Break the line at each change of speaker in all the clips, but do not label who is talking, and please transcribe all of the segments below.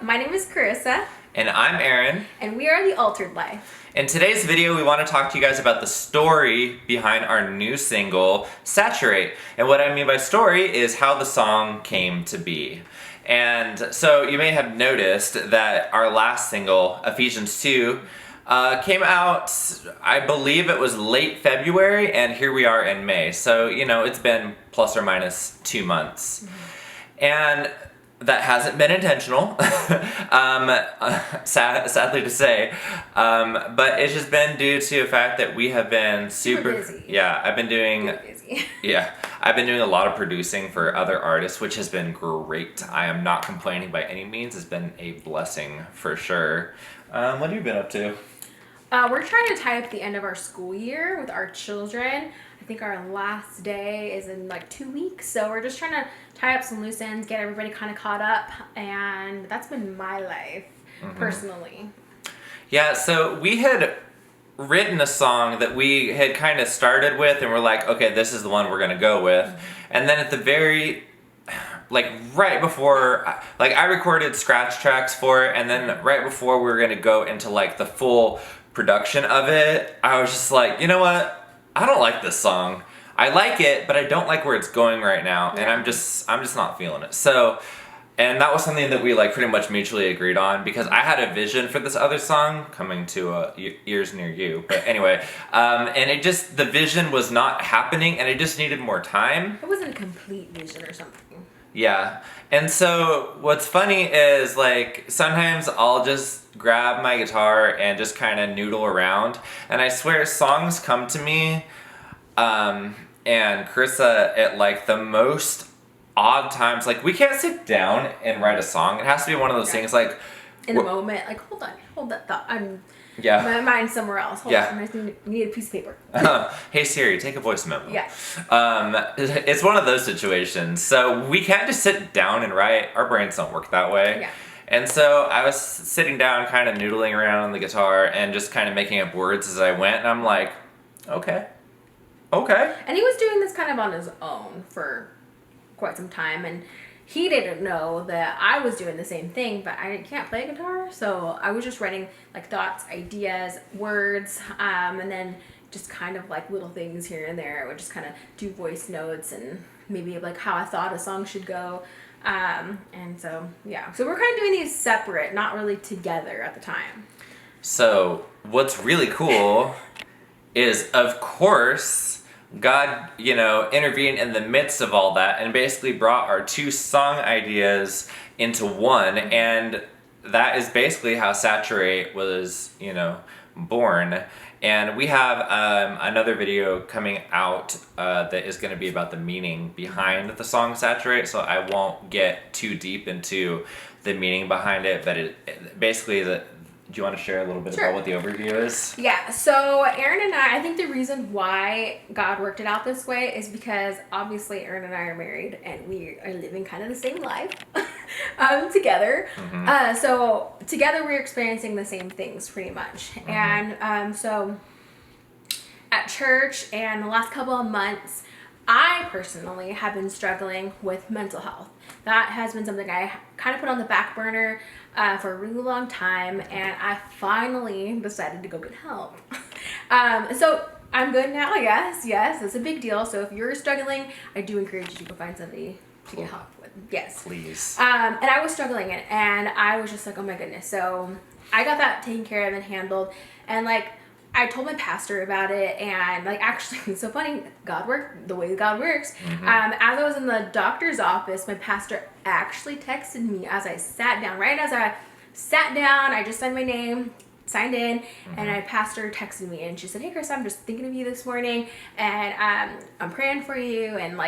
My name is Carissa.
And I'm Aaron.
And we are The Altered Life.
In today's video, we want to talk to you guys about the story behind our new single, Saturate. And what I mean by story is how the song came to be. And so you may have noticed that our last single, Ephesians 2, came out, I believe it was late February, and here we are in May. So, it's been plus or minus 2 months. Mm-hmm. And that hasn't been intentional, sadly to say, but it's just been due to the fact that we have been super busy. Yeah, I've been doing a lot of producing for other artists, which has been great. I am not complaining by any means. It's been a blessing for sure. What have you been up to?
We're trying to tie up the end of our school year with our children. I think our last day is in like 2 weeks, so we're just trying to tie up some loose ends, get everybody kind of caught up, and that's been my life, personally. Yeah,
so we had written a song that we had kind of started with, and we're like, okay, this is the one we're going to go with. And then at the right before, I recorded scratch tracks for it, and then right before we were going to go into the full production of it, I was just like, you know what? I don't like this song. I like it, but I don't like where it's going right now, and I'm just not feeling it. So, and that was something that we pretty much mutually agreed on, because I had a vision for this other song coming to ears near you. But anyway, and the vision was not happening, and it just needed more time.
It wasn't a complete vision or something.
Yeah, and so what's funny is sometimes I'll just grab my guitar and just kind of noodle around, and I swear songs come to me, and Carissa at the most odd times. We can't sit down and write a song. It has to be one of those things
in the moment, hold that thought. My mind's somewhere else. Hold on, I just need a piece of paper.
Hey Siri, take a voice memo.
Yeah.
It's one of those situations. So we can't just sit down and write. Our brains don't work that way.
Yeah.
And so I was sitting down, kind of noodling around on the guitar and just kind of making up words as I went. And I'm like, okay.
And he was doing this kind of on his own for quite some time. And he didn't know that I was doing the same thing, but I can't play guitar. So I was just writing thoughts, ideas, words, and then just kind of little things here and there. I would just kind of do voice notes and maybe how I thought a song should go. And so, yeah. So we're kind of doing these separate, not really together at the time.
So what's really cool is, of course, God, intervened in the midst of all that and basically brought our two song ideas into one. And that is basically how Saturate was, born. And we have another video coming out that is going to be about the meaning behind the song Saturate. So I won't get too deep into the meaning behind it, but it basically do you want to share a little bit about what the overview is?
Yeah, so Aaron and I think the reason why God worked it out this way is because obviously Aaron and I are married and we are living kind of the same life together. Mm-hmm. So together we're experiencing the same things pretty much. Mm-hmm. And so at church and the last couple of months, I personally have been struggling with mental health. That has been something I kind of put on the back burner for a really long time, and I finally decided to go get help. So I'm good now, I guess. Yes, it's a big deal. So if you're struggling, I do encourage you to go find somebody to get help with. Yes.
Please.
And I was struggling, and I was just oh my goodness. So I got that taken care of and handled, and I told my pastor about it, and actually, it's so funny, God worked the way God works. Mm-hmm. As I was in the doctor's office, my pastor actually texted me as I sat down. Right as I sat down, I just signed my name, signed in, and my pastor texted me, and she said, "Hey, Chris, I'm just thinking of you this morning, and I'm praying for you," and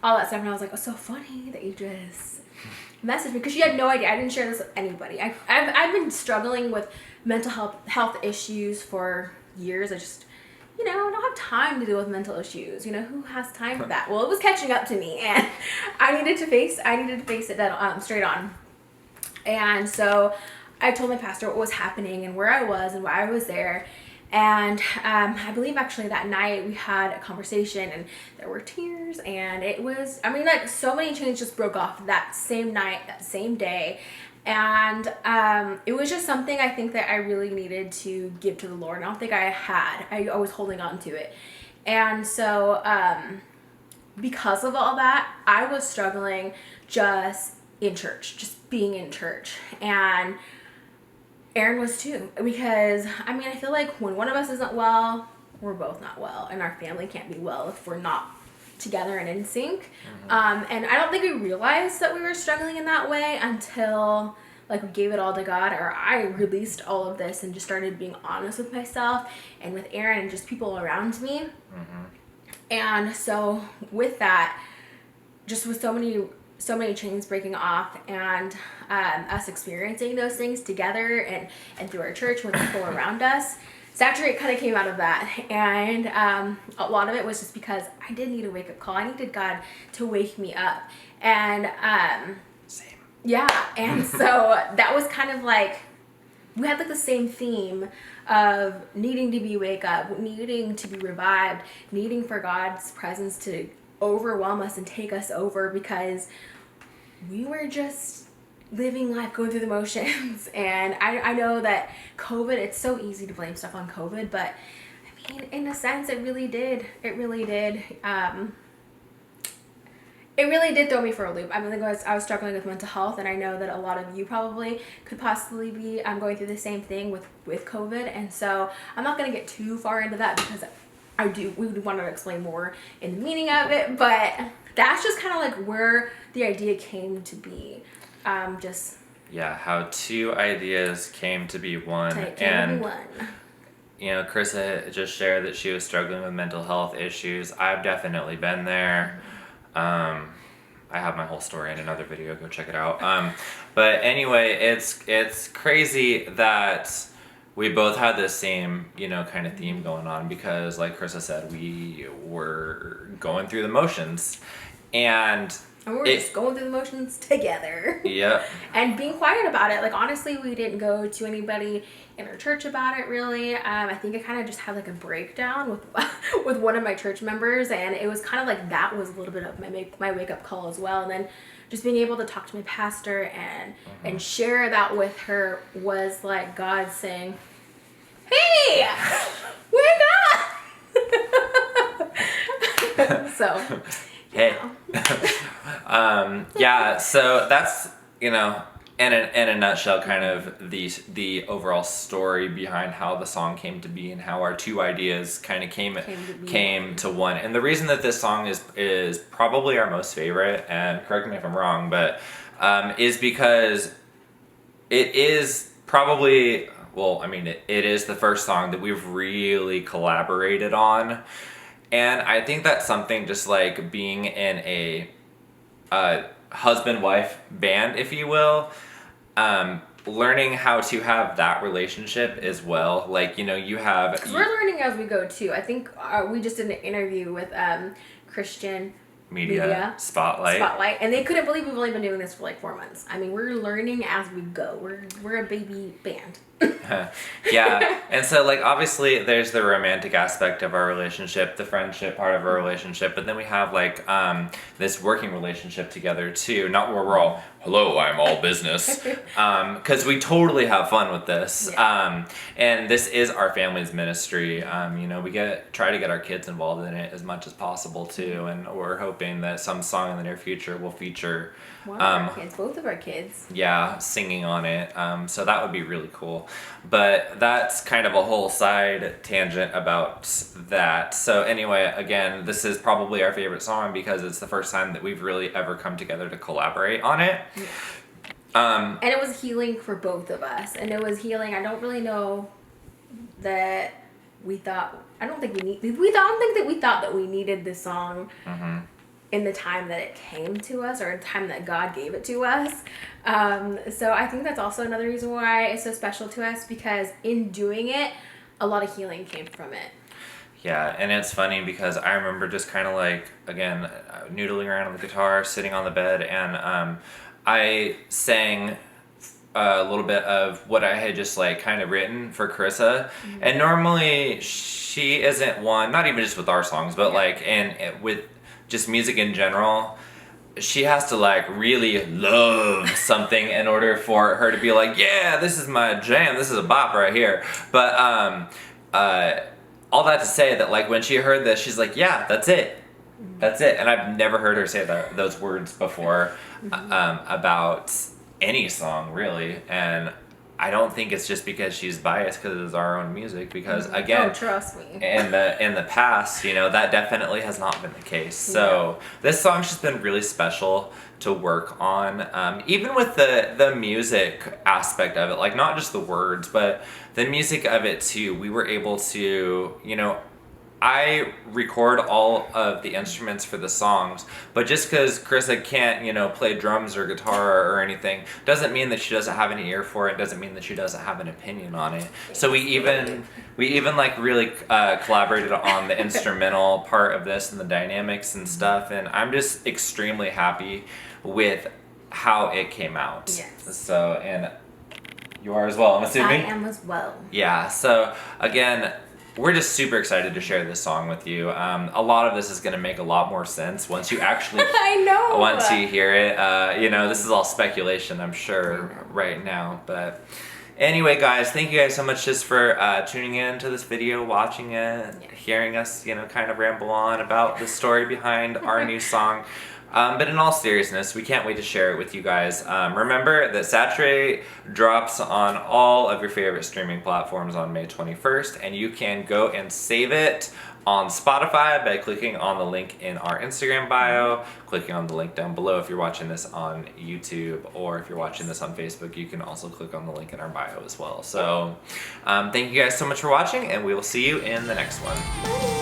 all that stuff. And I was like, "Oh, so funny that you just messaged me," because she had no idea. I didn't share this with anybody. I've been struggling with mental health issues for years. I just, I don't have time to deal with mental issues. Who has time for that? Well, it was catching up to me, and I needed to face it straight on. And so I told my pastor what was happening and where I was and why I was there. And I believe actually that night we had a conversation and there were tears, and it was, so many chains just broke off that same night, that same day. And it was just something I think that I really needed to give to the Lord. And I don't think I had. I was holding on to it. And so because of all that, I was struggling just in church, just being in church. And Aaron was too. Because, I mean, I feel like when one of us isn't well, we're both not well. And our family can't be well if we're not together and in sync. And I don't think we realized that we were struggling in that way until like we gave it all to God, or I released all of this and just started being honest with myself and with Aaron and just people around me. And so with that, just with so many chains breaking off, and us experiencing those things together and through our church with people around us, Saturate kind of came out of that. And a lot of it was just because I did need a wake-up call. I needed God to wake me up. And
Same.
yeah, and so that was kind of like, we had like the same theme of needing to be wake up, needing to be revived, needing for God's presence to overwhelm us and take us over, because we were just living life, going through the motions. And I know that COVID, it's so easy to blame stuff on COVID, but I mean, in a sense, it really did. It really did. It really did throw me for a loop. I mean, I was struggling with mental health, and I know that a lot of you probably could possibly be going through the same thing with COVID. And so I'm not going to get too far into that, because we would want to explain more in the meaning of it, but that's just kind of like where the idea came to be.
How two ideas came to be one. You know, Carissa just shared that she was struggling with mental health issues. I've definitely been there. I have my whole story in another video. Go check it out. But anyway, it's crazy that we both had the same, kind of theme going on, because like Carissa said, we were going through the motions, and
we're just going through the motions together.
Yep.
And being quiet about it. Like, honestly, we didn't go to anybody in our church about it, really. I think I kind of just had like a breakdown with one of my church members, and it was kind of like that was a little bit of my wake-up call as well. And then just being able to talk to my pastor and share that with her was like God saying, "Hey, wake up!" So,
hey. So that's, in a nutshell, kind of the overall story behind how the song came to be and how our two ideas kind of came to one. And the reason that this song is probably our most favorite, and correct me if I'm wrong, but is because it is probably, it is the first song that we've really collaborated on. And I think that's something, just like being in a husband-wife band, if you will, learning how to have that relationship as well. Like, you have...
'Cause we're learning as we go, too. I think we just did an interview with Christian Media Spotlight, and they couldn't believe we've only been doing this for like 4 months. I mean, we're learning as we go. We're a baby band.
Yeah. And so, like, obviously there's the romantic aspect of our relationship, the friendship part of our relationship, but then we have like this working relationship together too, not where we're all, "Hello, I'm all business," because we totally have fun with this.
Yeah.
And this is our family's ministry. We try to get our kids involved in it as much as possible too, and we're hoping that some song in the near future will feature
one of our kids, both of our kids.
Yeah, singing on it. So that would be really cool. But that's kind of a whole side tangent about that. So anyway, again, this is probably our favorite song because it's the first time that we've really ever come together to collaborate on it.
Yeah. And it was healing for both of us. And it was healing. I don't really know that we thought, I don't think we thought that we needed this song. Mm-hmm. In the time that it came to us, or in the time that God gave it to us. So I think that's also another reason why it's so special to us, because in doing it, a lot of healing came from it.
Yeah, and it's funny because I remember just kind of like, again, noodling around on the guitar, sitting on the bed, and I sang a little bit of what I had just like kind of written for Carissa. Mm-hmm. And normally she isn't one, not even just with our songs, but like, and with just music in general, she has to like really love something in order for her to be like, yeah, this is my jam, this is a bop right here. But all that to say that like when she heard this, she's like, yeah, that's it. That's it. And I've never heard her say those words before about any song really. And I don't think it's just because she's biased because it's our own music, because again,
Oh, trust me.
in the past, you know, that definitely has not been the case. So this song's just been really special to work on, even with the music aspect of it, like not just the words, but the music of it too. We were able to, you know, I record all of the instruments for the songs, but just because Carissa can't, you know, play drums or guitar or anything, doesn't mean that she doesn't have an ear for it. Doesn't mean that she doesn't have an opinion on it. So we even like really collaborated on the instrumental part of this and the dynamics and stuff. And I'm just extremely happy with how it came out.
Yes.
So, and you are as well, I'm assuming.
I am as well.
Yeah. So again, we're just super excited to share this song with you. A lot of this is going to make a lot more sense once you actually
I know.
once you hear it. You know, this is all speculation, I'm sure, right now. But anyway, guys, thank you guys so much just for tuning in to this video, watching it, hearing us, you know, kind of ramble on about the story behind our new song. But in all seriousness, we can't wait to share it with you guys. Remember that Saturate drops on all of your favorite streaming platforms on May 21st, and you can go and save it on Spotify by clicking on the link in our Instagram bio, clicking on the link down below if you're watching this on YouTube, or if you're watching this on Facebook, you can also click on the link in our bio as well. So thank you guys so much for watching, and we will see you in the next one.